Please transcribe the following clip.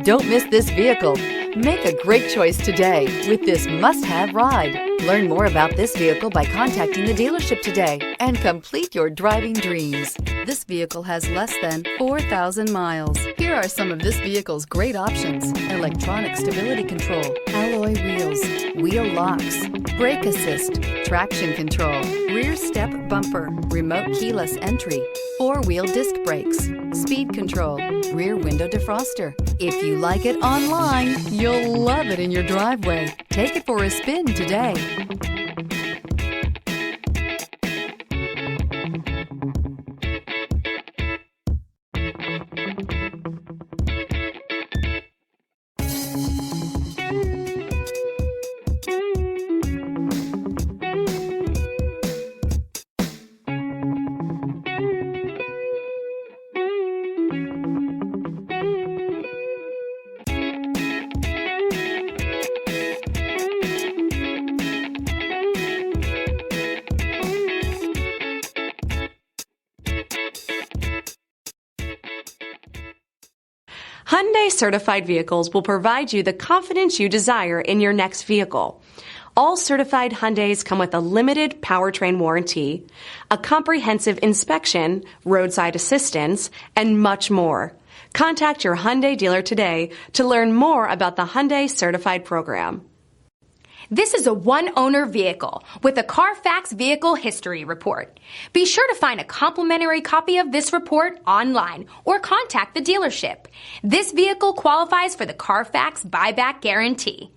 Don't miss this vehicle. Make a great choice today with this must-have ride. Learn more about this vehicle by contacting the dealership today and complete your driving dreams. This vehicle has less than 4,000 miles. Here are some of this vehicle's great options: electronic stability control, alloy wheels, wheel locks, brake assist, traction control, rear step bumper, remote keyless entry, four-wheel disc brakes, speed control, rear window defroster. If you like it online, you'll love it in your driveway. Take it for a spin today. Hyundai certified vehicles will provide you the confidence you desire in your next vehicle. All certified Hyundais come with a limited powertrain warranty, a comprehensive inspection, roadside assistance, and much more. Contact your Hyundai dealer today to learn more about the Hyundai certified program. This is a one-owner vehicle with a Carfax Vehicle History Report. Be sure to find a complimentary copy of this report online or contact the dealership. This vehicle qualifies for the Carfax Buyback Guarantee.